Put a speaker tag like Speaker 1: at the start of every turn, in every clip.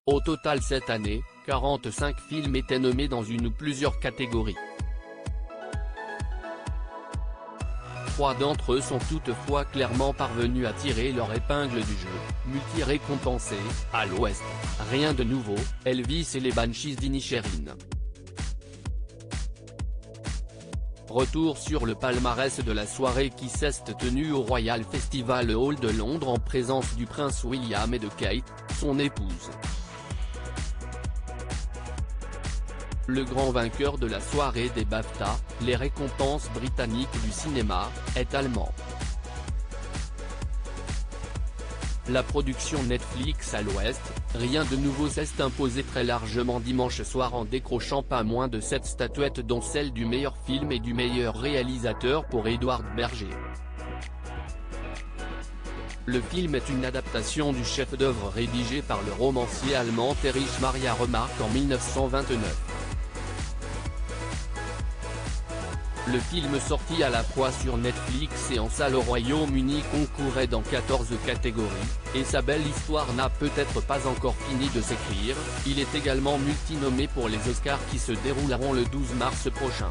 Speaker 1: Au total cette année, 45 films étaient nommés dans une ou plusieurs catégories. 3 d'entre eux sont toutefois clairement parvenus à tirer leur épingle du jeu, multi-récompensés, à l'Ouest, Rien de nouveau, Elvis et les Banshees d'Inisherin. Retour sur le palmarès de la soirée qui s'est tenue au Royal Festival Hall de Londres en présence du prince William et de Kate, son épouse. Le grand vainqueur de la soirée des BAFTA, les récompenses britanniques du cinéma, est allemand. La production Netflix à l'Ouest, Rien de nouveau s'est imposée très largement dimanche soir en décrochant pas moins de 7 statuettes dont celle du meilleur film et du meilleur réalisateur pour Edward Berger. Le film est une adaptation du chef-d'œuvre rédigé par le romancier allemand Erich Maria Remarque en 1929. Le film sorti à la fois sur Netflix et en salle au Royaume-Uni concourait dans 14 catégories, et sa belle histoire n'a peut-être pas encore fini de s'écrire, il est également multi-nommé pour les Oscars qui se dérouleront le 12 mars prochain.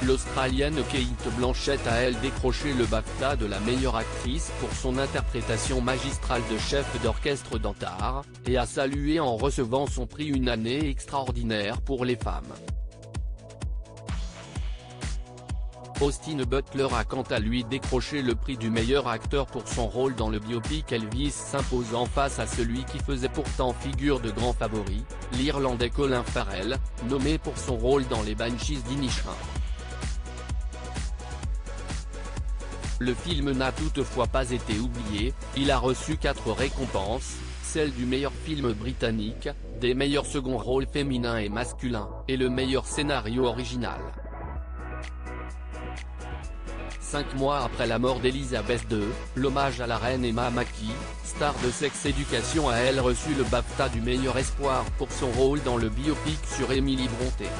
Speaker 1: L'Australienne Kate Blanchett a elle décroché le BAFTA de la meilleure actrice pour son interprétation magistrale de chef d'orchestre d'Antar, et a salué en recevant son prix Une année extraordinaire pour les femmes. Austin Butler a quant à lui décroché le prix du meilleur acteur pour son rôle dans le biopic Elvis s'imposant face à celui qui faisait pourtant figure de grand favori, l'Irlandais Colin Farrell, nommé pour son rôle dans les Banshees d'Inisherin. Le film n'a toutefois pas été oublié, il a reçu 4 récompenses, celle du meilleur film britannique, des meilleurs seconds rôles féminins et masculins, et le meilleur scénario original. 5 mois après la mort d'Elizabeth II, l'hommage à la reine Emma Mackey, star de Sex Education a elle reçu le BAFTA du meilleur espoir pour son rôle dans le biopic sur Emily Brontë.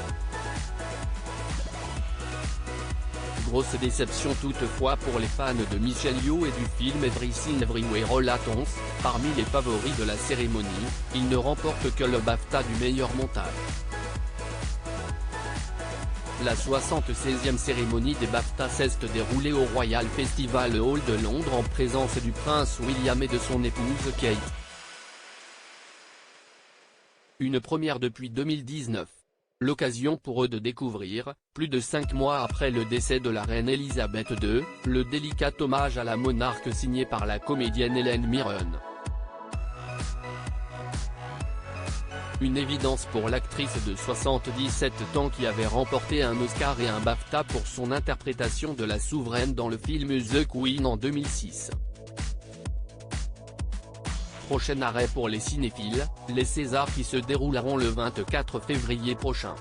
Speaker 1: Grosse déception toutefois pour les fans de Michelle Yeoh et du film Everything Everywhere All at Once, parmi les favoris de la cérémonie, il ne remporte que le BAFTA du meilleur montage. La 76e cérémonie des BAFTA s'est déroulée au Royal Festival Hall de Londres en présence du prince William et de son épouse Kate. Une première depuis 2019. L'occasion pour eux de découvrir, plus de 5 mois après le décès de la reine Elisabeth II, le délicat hommage à la monarque signé par la comédienne Helen Mirren. Une évidence pour l'actrice de 77 ans qui avait remporté un Oscar et un BAFTA pour son interprétation de la souveraine dans le film The Queen en 2006. Prochain arrêt pour les cinéphiles, les Césars qui se dérouleront le 24 février prochain.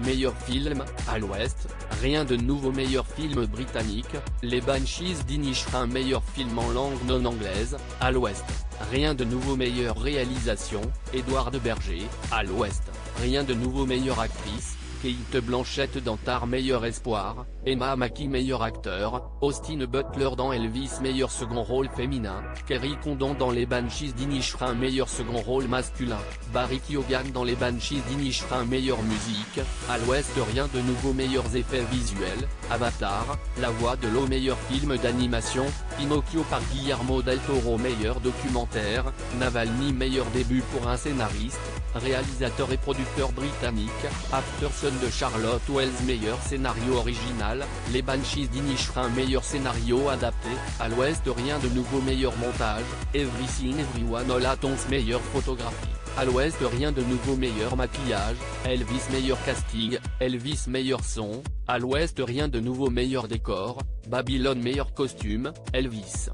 Speaker 1: Meilleur film, à l'Ouest, Rien de nouveau. Meilleur film britannique, Les Banshees d'Inisherin. Meilleur film en langue non anglaise, à l'Ouest, Rien de nouveau. Meilleure réalisation, Edward Berger, à l'Ouest, Rien de nouveau. Meilleure actrice, Kate Blanchett dans Tar. Meilleur espoir, Emma Mackey. Meilleur acteur, Austin Butler dans Elvis. Meilleur second rôle féminin, Kerry Condon dans les Banshees d'Inisherin. Meilleur second rôle masculin, Barry Keoghan dans les Banshees d'Inisherin. Meilleure musique, à l'Ouest, Rien de nouveau. Meilleurs effets visuels, Avatar, La voix de l'eau. Meilleur film d'animation, Pinocchio par Guillermo del Toro. Meilleur documentaire, Navalny. Meilleur début pour un scénariste, réalisateur et producteur britannique, Aftersun de Charlotte Wells. Meilleur scénario original, Les Banshees d'Inisherin. Meilleur scénario adapté, à l'Ouest, Rien de nouveau. Meilleur montage, Everything Everyone All at Once. Meilleure photographie, à l'Ouest, Rien de nouveau. Meilleur maquillage, Elvis. Meilleur casting, Elvis. Meilleur son, à l'Ouest, Rien de nouveau. Meilleur décor, Babylone. Meilleur costume, Elvis.